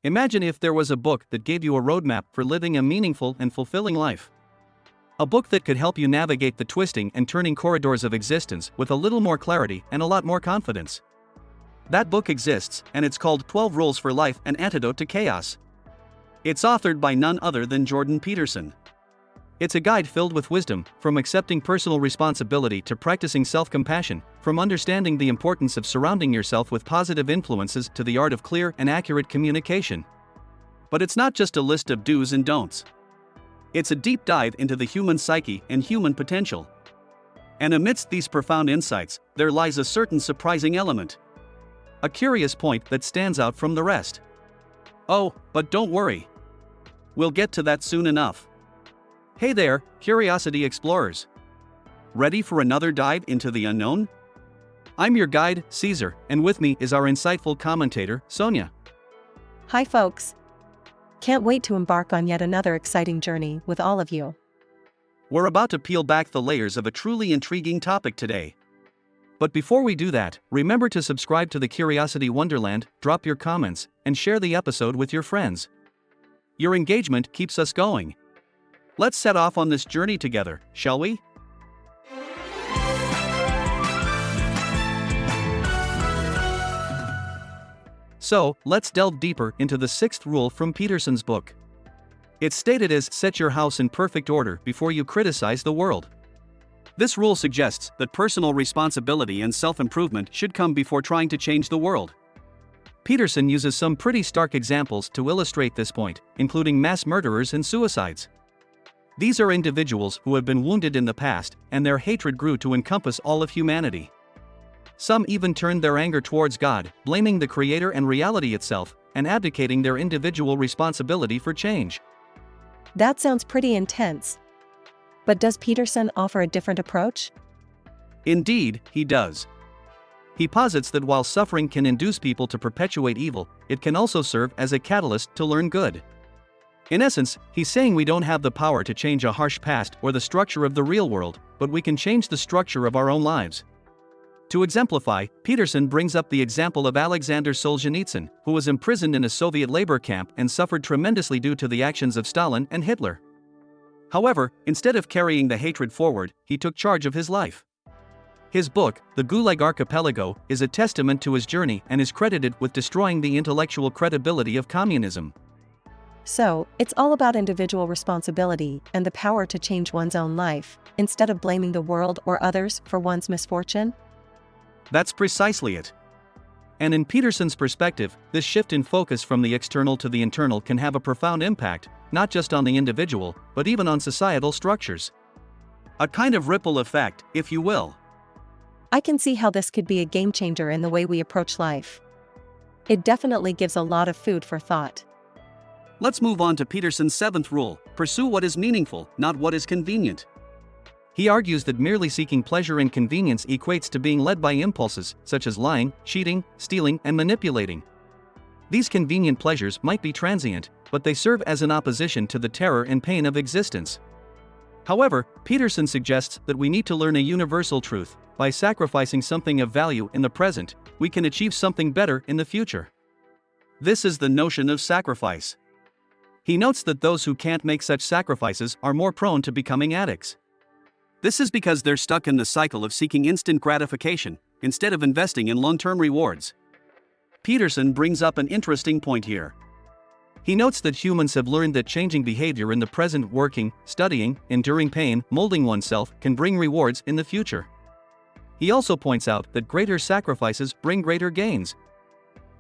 Imagine if there was a book that gave you a roadmap for living a meaningful and fulfilling life. A book that could help you navigate the twisting and turning corridors of existence with a little more clarity and a lot more confidence. That book exists, and it's called 12 Rules for Life: An Antidote to Chaos. It's authored by none other than Jordan Peterson. It's a guide filled with wisdom, from accepting personal responsibility to practicing self-compassion, from understanding the importance of surrounding yourself with positive influences to the art of clear and accurate communication. But it's not just a list of do's and don'ts. It's a deep dive into the human psyche and human potential. And amidst these profound insights, there lies a certain surprising element. A curious point that stands out from the rest. Oh, but don't worry. We'll get to that soon enough. Hey there, curiosity explorers. Ready for another dive into the unknown? I'm your guide, Caesar, and with me is our insightful commentator, Sonia. Hi folks. Can't wait to embark on yet another exciting journey with all of you. We're about to peel back the layers of a truly intriguing topic today. But before we do that, remember to subscribe to the Curiosity Wonderland, drop your comments, and share the episode with your friends. Your engagement keeps us going. Let's set off on this journey together, shall we? So, let's delve deeper into the sixth rule from Peterson's book. It's stated as set your house in perfect order before you criticize the world. This rule suggests that personal responsibility and self-improvement should come before trying to change the world. Peterson uses some pretty stark examples to illustrate this point, including mass murderers and suicides. These are individuals who have been wounded in the past, and their hatred grew to encompass all of humanity. Some even turned their anger towards God, blaming the Creator and reality itself, and abdicating their individual responsibility for change. That sounds pretty intense. But does Peterson offer a different approach? Indeed, he does. He posits that while suffering can induce people to perpetuate evil, it can also serve as a catalyst to learn good. In essence, he's saying we don't have the power to change a harsh past or the structure of the real world, but we can change the structure of our own lives. To exemplify, Peterson brings up the example of Alexander Solzhenitsyn, who was imprisoned in a Soviet labor camp and suffered tremendously due to the actions of Stalin and Hitler. However, instead of carrying the hatred forward, he took charge of his life. His book, The Gulag Archipelago, is a testament to his journey and is credited with destroying the intellectual credibility of communism. So, it's all about individual responsibility and the power to change one's own life, instead of blaming the world or others for one's misfortune? That's precisely it. And in Peterson's perspective, this shift in focus from the external to the internal can have a profound impact, not just on the individual, but even on societal structures. A kind of ripple effect, if you will. I can see how this could be a game changer in the way we approach life. It definitely gives a lot of food for thought. Let's move on to Peterson's seventh rule: pursue what is meaningful, not what is convenient. He argues that merely seeking pleasure and convenience equates to being led by impulses, such as lying, cheating, stealing, and manipulating. These convenient pleasures might be transient, but they serve as an opposition to the terror and pain of existence. However, Peterson suggests that we need to learn a universal truth: by sacrificing something of value in the present, we can achieve something better in the future. This is the notion of sacrifice. He notes that those who can't make such sacrifices are more prone to becoming addicts. This is because they're stuck in the cycle of seeking instant gratification, instead of investing in long-term rewards. Peterson brings up an interesting point here. He notes that humans have learned that changing behavior in the present, working, studying, enduring pain, molding oneself, can bring rewards in the future. He also points out that greater sacrifices bring greater gains.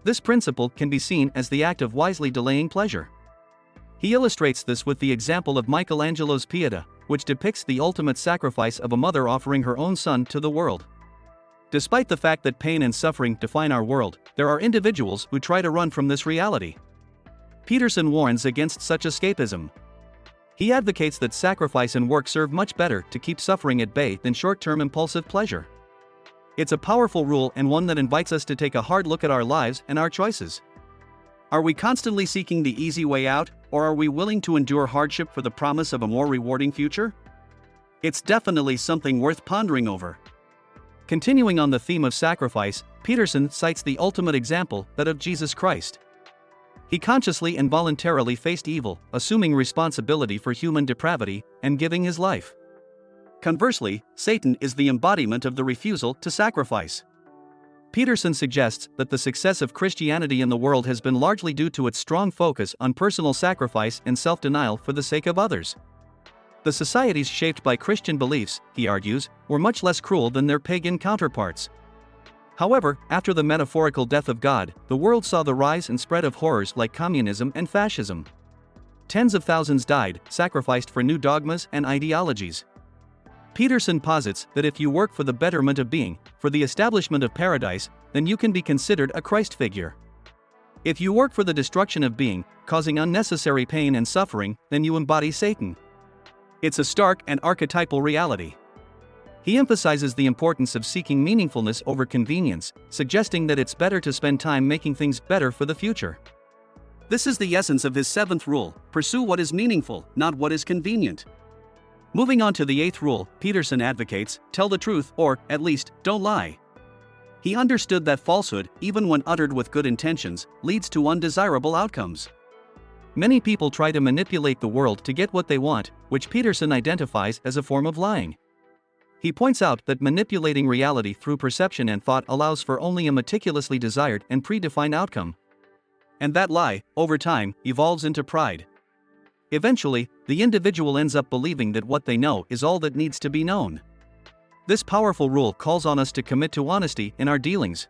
This principle can be seen as the act of wisely delaying pleasure. He illustrates this with the example of Michelangelo's Pieta, which depicts the ultimate sacrifice of a mother offering her own son to the world. Despite the fact that pain and suffering define our world, there are individuals who try to run from this reality. Peterson warns against such escapism. He advocates that sacrifice and work serve much better to keep suffering at bay than short-term impulsive pleasure. It's a powerful rule, and one that invites us to take a hard look at our lives and our choices. Are we constantly seeking the easy way out, or are we willing to endure hardship for the promise of a more rewarding future? It's definitely something worth pondering over. Continuing on the theme of sacrifice, Peterson cites the ultimate example, that of Jesus Christ. He consciously and voluntarily faced evil, assuming responsibility for human depravity, and giving his life. Conversely, Satan is the embodiment of the refusal to sacrifice. Peterson suggests that the success of Christianity in the world has been largely due to its strong focus on personal sacrifice and self-denial for the sake of others. The societies shaped by Christian beliefs, he argues, were much less cruel than their pagan counterparts. However, after the metaphorical death of God, the world saw the rise and spread of horrors like communism and fascism. Tens of thousands died, sacrificed for new dogmas and ideologies. Peterson posits that if you work for the betterment of being, for the establishment of paradise, then you can be considered a Christ figure. If you work for the destruction of being, causing unnecessary pain and suffering, then you embody Satan. It's a stark and archetypal reality. He emphasizes the importance of seeking meaningfulness over convenience, suggesting that it's better to spend time making things better for the future. This is the essence of his seventh rule: pursue what is meaningful, not what is convenient. Moving on to the eighth rule, Peterson advocates, tell the truth, or, at least, don't lie. He understood that falsehood, even when uttered with good intentions, leads to undesirable outcomes. Many people try to manipulate the world to get what they want, which Peterson identifies as a form of lying. He points out that manipulating reality through perception and thought allows for only a meticulously desired and predefined outcome. And that lie, over time, evolves into pride. Eventually, the individual ends up believing that what they know is all that needs to be known. This powerful rule calls on us to commit to honesty in our dealings.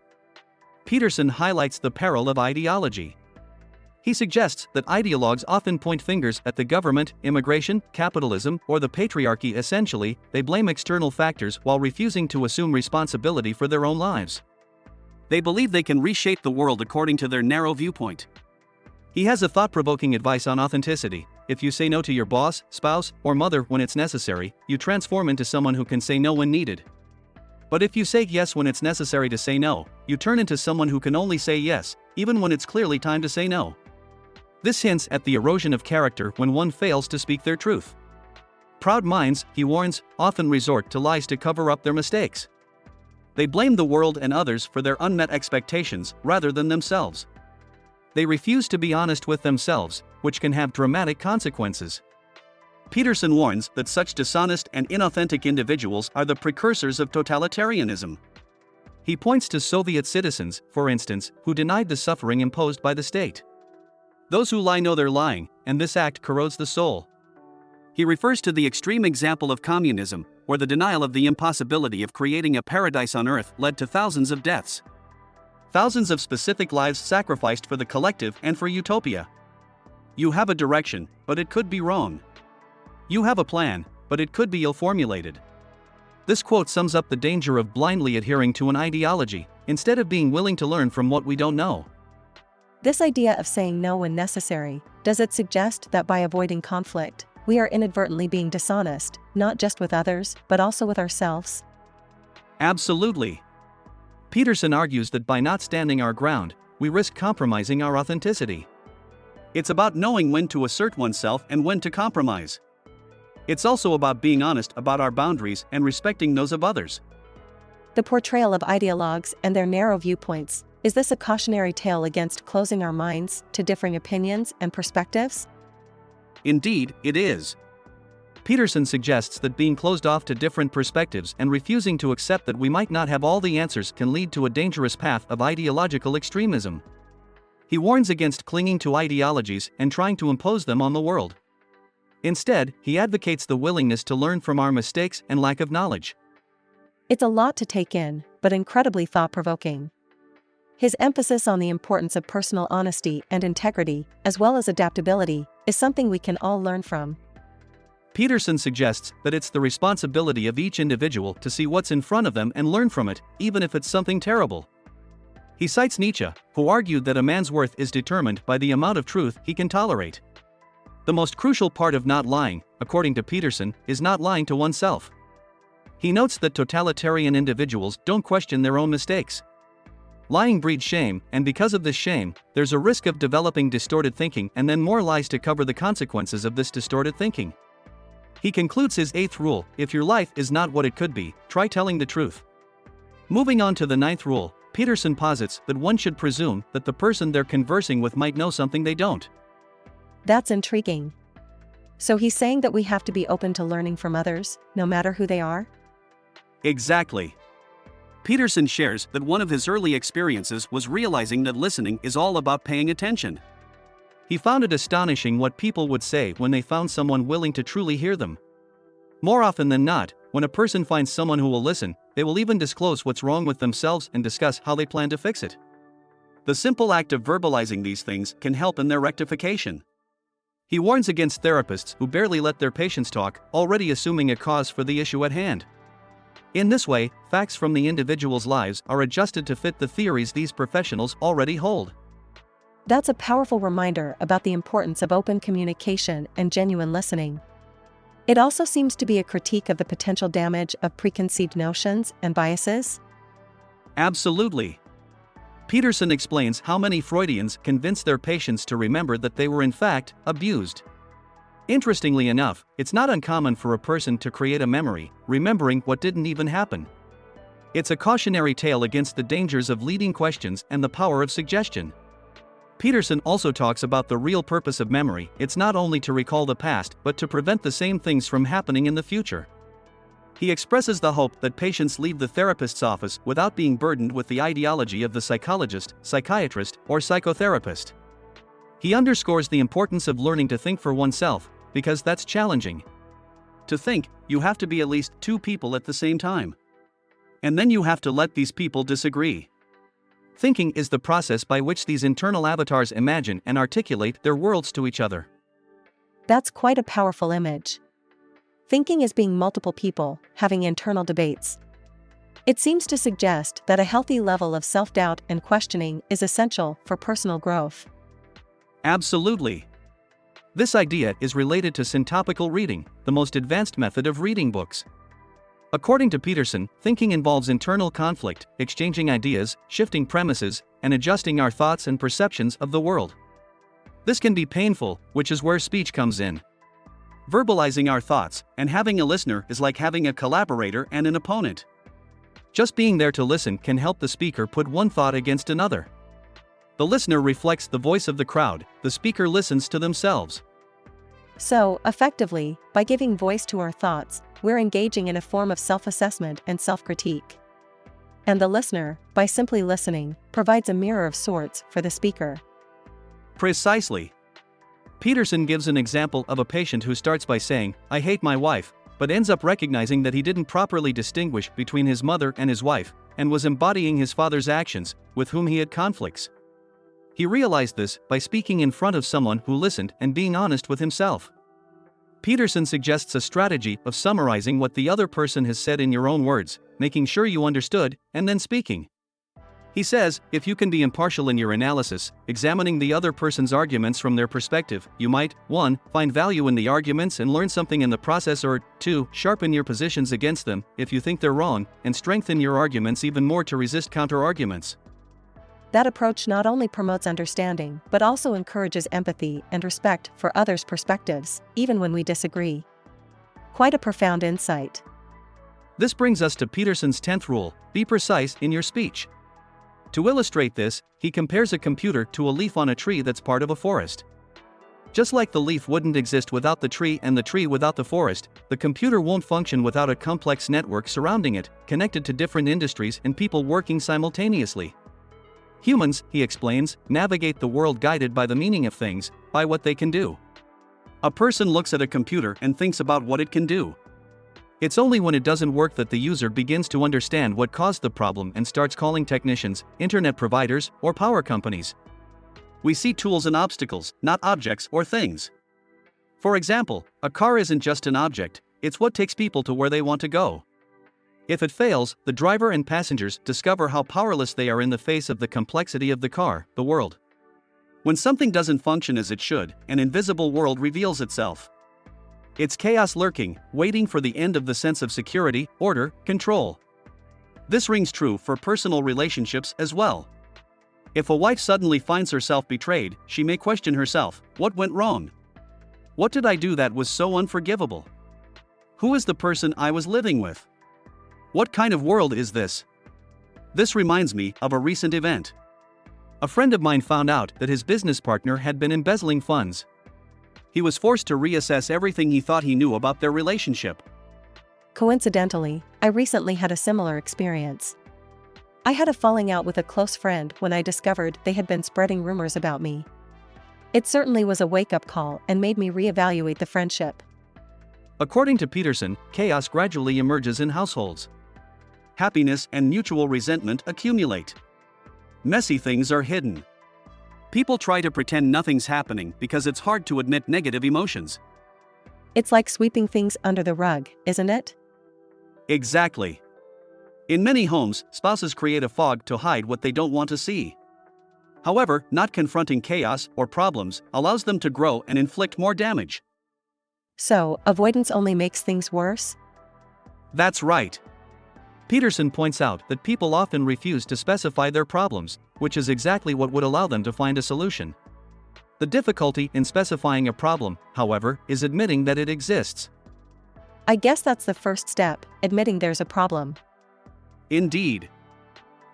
Peterson highlights the peril of ideology. He suggests that ideologues often point fingers at the government, immigration, capitalism, or the patriarchy. Essentially, they blame external factors while refusing to assume responsibility for their own lives. They believe they can reshape the world according to their narrow viewpoint. He has a thought-provoking advice on authenticity. If you say no to your boss, spouse, or mother when it's necessary, you transform into someone who can say no when needed. But if you say yes when it's necessary to say no, you turn into someone who can only say yes, even when it's clearly time to say no. This hints at the erosion of character when one fails to speak their truth. Proud minds, he warns, often resort to lies to cover up their mistakes. They blame the world and others for their unmet expectations rather than themselves. They refuse to be honest with themselves, which can have dramatic consequences. Peterson warns that such dishonest and inauthentic individuals are the precursors of totalitarianism. He points to Soviet citizens, for instance, who denied the suffering imposed by the state. Those who lie know they're lying, and this act corrodes the soul. He refers to the extreme example of communism, where the denial of the impossibility of creating a paradise on earth led to thousands of deaths. Thousands of specific lives sacrificed for the collective and for utopia. You have a direction, but it could be wrong. You have a plan, but it could be ill-formulated. This quote sums up the danger of blindly adhering to an ideology, instead of being willing to learn from what we don't know. This idea of saying no when necessary, does it suggest that by avoiding conflict, we are inadvertently being dishonest, not just with others, but also with ourselves? Absolutely. Peterson argues that by not standing our ground, we risk compromising our authenticity. It's about knowing when to assert oneself and when to compromise. It's also about being honest about our boundaries and respecting those of others. The portrayal of ideologues and their narrow viewpoints, is this a cautionary tale against closing our minds to differing opinions and perspectives? Indeed, it is. Peterson suggests that being closed off to different perspectives and refusing to accept that we might not have all the answers can lead to a dangerous path of ideological extremism. He warns against clinging to ideologies and trying to impose them on the world. Instead, he advocates the willingness to learn from our mistakes and lack of knowledge. It's a lot to take in, but incredibly thought-provoking. His emphasis on the importance of personal honesty and integrity, as well as adaptability, is something we can all learn from. Peterson suggests that it's the responsibility of each individual to see what's in front of them and learn from it, even if it's something terrible. He cites Nietzsche, who argued that a man's worth is determined by the amount of truth he can tolerate. The most crucial part of not lying, according to Peterson, is not lying to oneself. He notes that totalitarian individuals don't question their own mistakes. Lying breeds shame, and because of this shame, there's a risk of developing distorted thinking and then more lies to cover the consequences of this distorted thinking. He concludes his eighth rule: if your life is not what it could be, try telling the truth. Moving on to the ninth rule, Peterson posits that one should presume that the person they're conversing with might know something they don't. That's intriguing. So he's saying that we have to be open to learning from others, no matter who they are? Exactly. Peterson shares that one of his early experiences was realizing that listening is all about paying attention. He found it astonishing what people would say when they found someone willing to truly hear them. More often than not, when a person finds someone who will listen, they will even disclose what's wrong with themselves and discuss how they plan to fix it. The simple act of verbalizing these things can help in their rectification. He warns against therapists who barely let their patients talk, already assuming a cause for the issue at hand. In this way, facts from the individual's lives are adjusted to fit the theories these professionals already hold. That's a powerful reminder about the importance of open communication and genuine listening. It also seems to be a critique of the potential damage of preconceived notions and biases. Absolutely. Peterson explains how many Freudians convince their patients to remember that they were in fact abused. Interestingly enough, it's not uncommon for a person to create a memory, remembering what didn't even happen. It's a cautionary tale against the dangers of leading questions and the power of suggestion. Peterson also talks about the real purpose of memory. It's not only to recall the past, but to prevent the same things from happening in the future. He expresses the hope that patients leave the therapist's office without being burdened with the ideology of the psychologist, psychiatrist, or psychotherapist. He underscores the importance of learning to think for oneself, because that's challenging. To think, you have to be at least two people at the same time. And then you have to let these people disagree. Thinking is the process by which these internal avatars imagine and articulate their worlds to each other. That's quite a powerful image. Thinking as being multiple people, having internal debates. It seems to suggest that a healthy level of self-doubt and questioning is essential for personal growth. Absolutely. This idea is related to syntopical reading, the most advanced method of reading books. According to Peterson, thinking involves internal conflict, exchanging ideas, shifting premises, and adjusting our thoughts and perceptions of the world. This can be painful, which is where speech comes in. Verbalizing our thoughts and having a listener is like having a collaborator and an opponent. Just being there to listen can help the speaker put one thought against another. The listener reflects the voice of the crowd, the speaker listens to themselves. So, effectively, by giving voice to our thoughts, we're engaging in a form of self-assessment and self-critique. And the listener, by simply listening, provides a mirror of sorts for the speaker. Precisely. Peterson gives an example of a patient who starts by saying, "I hate my wife," but ends up recognizing that he didn't properly distinguish between his mother and his wife, and was embodying his father's actions, with whom he had conflicts. He realized this by speaking in front of someone who listened and being honest with himself. Peterson suggests a strategy of summarizing what the other person has said in your own words, making sure you understood, and then speaking. He says, if you can be impartial in your analysis, examining the other person's arguments from their perspective, you might, 1. Find value in the arguments and learn something in the process, or 2. Sharpen your positions against them, if you think they're wrong, and strengthen your arguments even more to resist counter-arguments. That approach not only promotes understanding, but also encourages empathy and respect for others' perspectives, even when we disagree. Quite a profound insight. This brings us to Peterson's 10th rule: be precise in your speech. To illustrate this, he compares a computer to a leaf on a tree that's part of a forest. Just like the leaf wouldn't exist without the tree and the tree without the forest, the computer won't function without a complex network surrounding it, connected to different industries and people working simultaneously. Humans, he explains, navigate the world guided by the meaning of things, by what they can do. A person looks at a computer and thinks about what it can do. It's only when it doesn't work that the user begins to understand what caused the problem and starts calling technicians, internet providers, or power companies. We see tools and obstacles, not objects or things. For example, a car isn't just an object, it's what takes people to where they want to go. If it fails, the driver and passengers discover how powerless they are in the face of the complexity of the car, the world. When something doesn't function as it should, an invisible world reveals itself. It's chaos lurking, waiting for the end of the sense of security, order, control. This rings true for personal relationships as well. If a wife suddenly finds herself betrayed, she may question herself, what went wrong? What did I do that was so unforgivable? Who is the person I was living with? What kind of world is this? This reminds me of a recent event. A friend of mine found out that his business partner had been embezzling funds. He was forced to reassess everything he thought he knew about their relationship. Coincidentally, I recently had a similar experience. I had a falling out with a close friend when I discovered they had been spreading rumors about me. It certainly was a wake-up call and made me reevaluate the friendship. According to Peterson, chaos gradually emerges in households. Happiness and mutual resentment accumulate. Messy things are hidden. People try to pretend nothing's happening because it's hard to admit negative emotions. It's like sweeping things under the rug, isn't it? Exactly. In many homes, spouses create a fog to hide what they don't want to see. However, not confronting chaos or problems allows them to grow and inflict more damage. So, avoidance only makes things worse? That's right. Peterson points out that people often refuse to specify their problems, which is exactly what would allow them to find a solution. The difficulty in specifying a problem, however, is admitting that it exists. I guess that's the first step, admitting there's a problem. Indeed.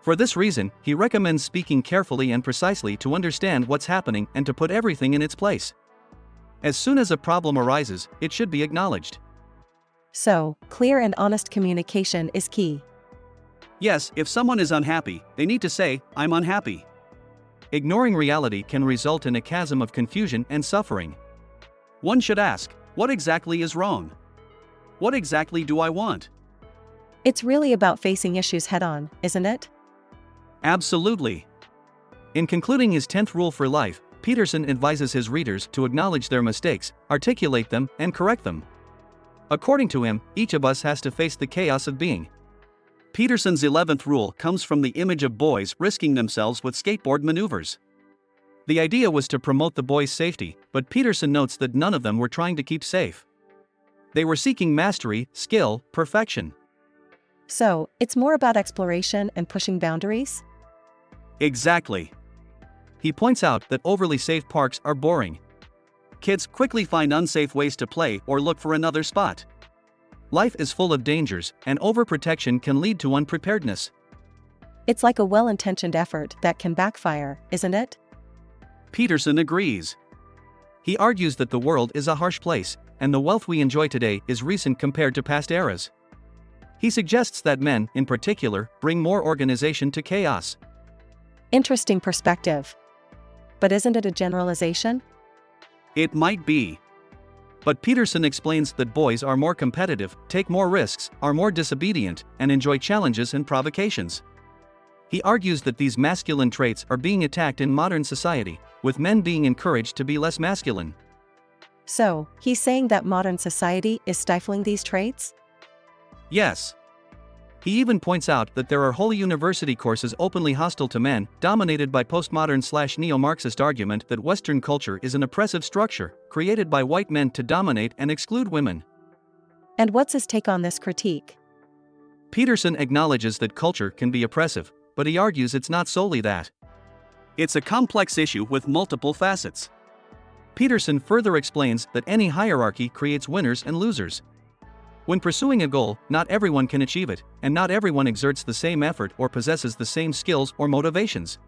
For this reason, he recommends speaking carefully and precisely to understand what's happening and to put everything in its place. As soon as a problem arises, it should be acknowledged. So, clear and honest communication is key. Yes, if someone is unhappy, they need to say, "I'm unhappy." Ignoring reality can result in a chasm of confusion and suffering. One should ask, what exactly is wrong? What exactly do I want? It's really about facing issues head-on, isn't it? Absolutely. In concluding his 10th rule for life, Peterson advises his readers to acknowledge their mistakes, articulate them, and correct them. According to him, each of us has to face the chaos of being. Peterson's 11th rule comes from the image of boys risking themselves with skateboard maneuvers. The idea was to promote the boys' safety, but Peterson notes that none of them were trying to keep safe. They were seeking mastery, skill, perfection. So, it's more about exploration and pushing boundaries? Exactly. He points out that overly safe parks are boring. Kids quickly find unsafe ways to play or look for another spot. Life is full of dangers, and overprotection can lead to unpreparedness. It's like a well-intentioned effort that can backfire, isn't it? Peterson agrees. He argues that the world is a harsh place, and the wealth we enjoy today is recent compared to past eras. He suggests that men, in particular, bring more organization to chaos. Interesting perspective. But isn't it a generalization? It might be. But Peterson explains that boys are more competitive, take more risks, are more disobedient, and enjoy challenges and provocations. He argues that these masculine traits are being attacked in modern society, with men being encouraged to be less masculine. So, he's saying that modern society is stifling these traits? Yes. He even points out that there are whole university courses openly hostile to men, dominated by postmodern/neo-Marxist argument that Western culture is an oppressive structure, created by white men to dominate and exclude women. And what's his take on this critique? Peterson acknowledges that culture can be oppressive, but he argues it's not solely that. It's a complex issue with multiple facets. Peterson further explains that any hierarchy creates winners and losers. When pursuing a goal, not everyone can achieve it, and not everyone exerts the same effort or possesses the same skills or motivations.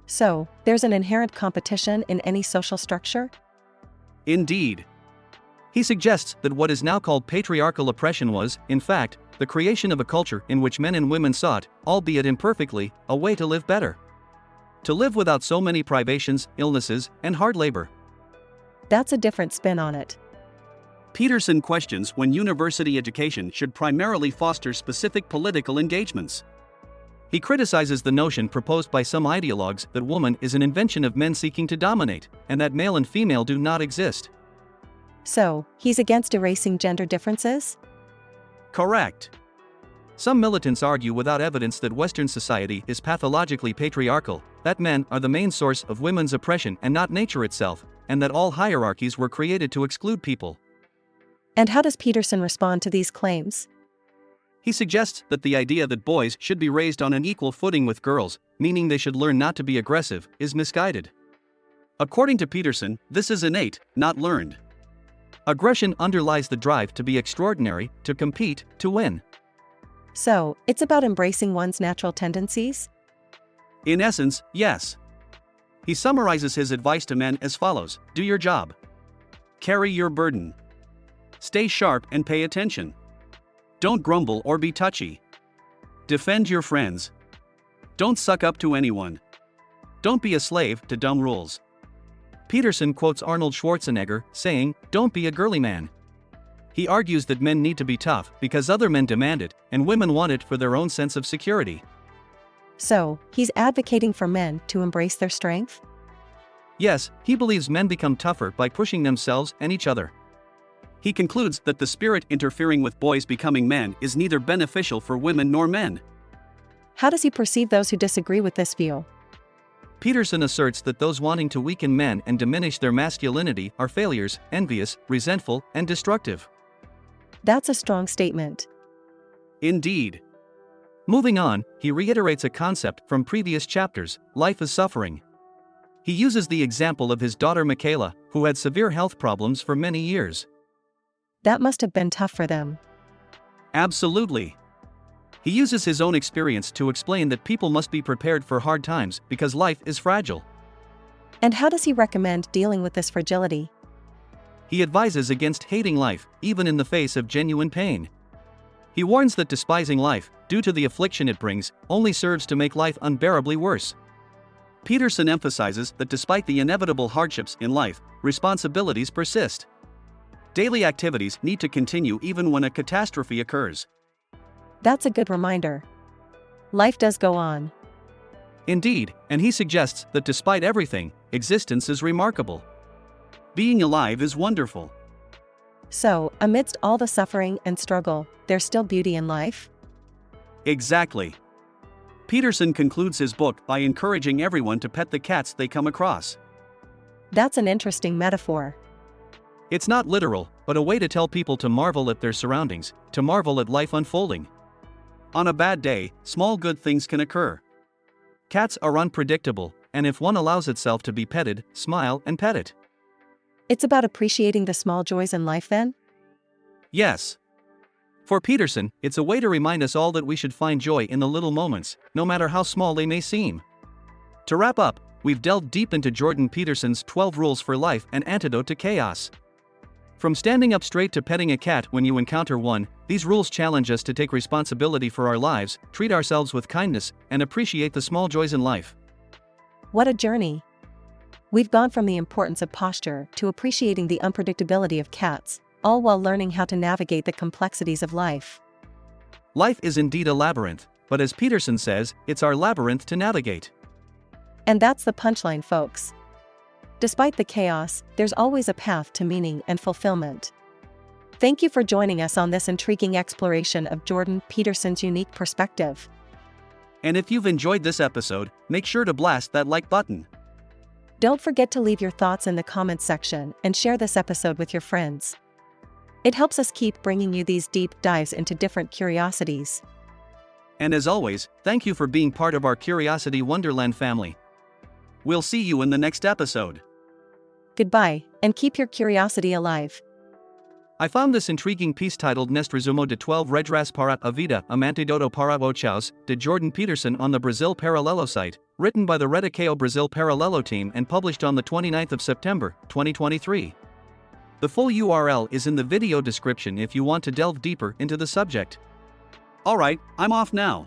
So, there's an inherent competition in any social structure? Indeed. He suggests that what is now called patriarchal oppression was, in fact, the creation of a culture in which men and women sought, albeit imperfectly, a way to live better. To live without so many privations, illnesses, and hard labor. That's a different spin on it. Peterson questions when university education should primarily foster specific political engagements. He criticizes the notion proposed by some ideologues that woman is an invention of men seeking to dominate, and that male and female do not exist. So, he's against erasing gender differences? Correct. Some militants argue without evidence that Western society is pathologically patriarchal, that men are the main source of women's oppression and not nature itself, and that all hierarchies were created to exclude people. And how does Peterson respond to these claims? He suggests that the idea that boys should be raised on an equal footing with girls, meaning they should learn not to be aggressive, is misguided. According to Peterson, this is innate, not learned. Aggression underlies the drive to be extraordinary, to compete, to win. So, it's about embracing one's natural tendencies? In essence, yes. He summarizes his advice to men as follows: do your job. Carry your burden. Stay sharp and pay attention. Don't grumble or be touchy. Defend your friends. Don't suck up to anyone. Don't be a slave to dumb rules. Peterson quotes Arnold Schwarzenegger, saying, "Don't be a girly man." He argues that men need to be tough because other men demand it, and women want it for their own sense of security. So, he's advocating for men to embrace their strength? Yes, he believes men become tougher by pushing themselves and each other. He concludes that the spirit interfering with boys becoming men is neither beneficial for women nor men. How does he perceive those who disagree with this view? Peterson asserts that those wanting to weaken men and diminish their masculinity are failures, envious, resentful, and destructive. That's a strong statement. Indeed. Moving on, he reiterates a concept from previous chapters: life is suffering. He uses the example of his daughter Michaela, who had severe health problems for many years. That must have been tough for them. Absolutely. He uses his own experience to explain that people must be prepared for hard times because life is fragile. And how does he recommend dealing with this fragility? He advises against hating life, even in the face of genuine pain. He warns that despising life, due to the affliction it brings, only serves to make life unbearably worse. Peterson emphasizes that despite the inevitable hardships in life, responsibilities persist. Daily activities need to continue even when a catastrophe occurs. That's a good reminder. Life does go on. Indeed, and he suggests that despite everything, existence is remarkable. Being alive is wonderful. So, amidst all the suffering and struggle, there's still beauty in life? Exactly. Peterson concludes his book by encouraging everyone to pet the cats they come across. That's an interesting metaphor. It's not literal, but a way to tell people to marvel at their surroundings, to marvel at life unfolding. On a bad day, small good things can occur. Cats are unpredictable, and if one allows itself to be petted, smile and pet it. It's about appreciating the small joys in life then? Yes. For Peterson, it's a way to remind us all that we should find joy in the little moments, no matter how small they may seem. To wrap up, we've delved deep into Jordan Peterson's 12 rules for life and antidote to chaos. From standing up straight to petting a cat when you encounter one, these rules challenge us to take responsibility for our lives, treat ourselves with kindness, and appreciate the small joys in life. What a journey! We've gone from the importance of posture to appreciating the unpredictability of cats, all while learning how to navigate the complexities of life. Life is indeed a labyrinth, but as Peterson says, it's our labyrinth to navigate. And that's the punchline, folks. Despite the chaos, there's always a path to meaning and fulfillment. Thank you for joining us on this intriguing exploration of Jordan Peterson's unique perspective. And if you've enjoyed this episode, make sure to blast that like button. Don't forget to leave your thoughts in the comments section and share this episode with your friends. It helps us keep bringing you these deep dives into different curiosities. And as always, thank you for being part of our Curiosity Wonderland family. We'll see you in the next episode. Goodbye, and keep your curiosity alive. I found this intriguing piece titled Neste, resumo de 12 regras para a vida, antídoto para o caos, de Jordan Peterson on the Brazil Paralelo site, written by the Redação Brazil Paralelo team and published on the 29th of September, 2023. The full URL is in the video description if you want to delve deeper into the subject. Alright, I'm off now.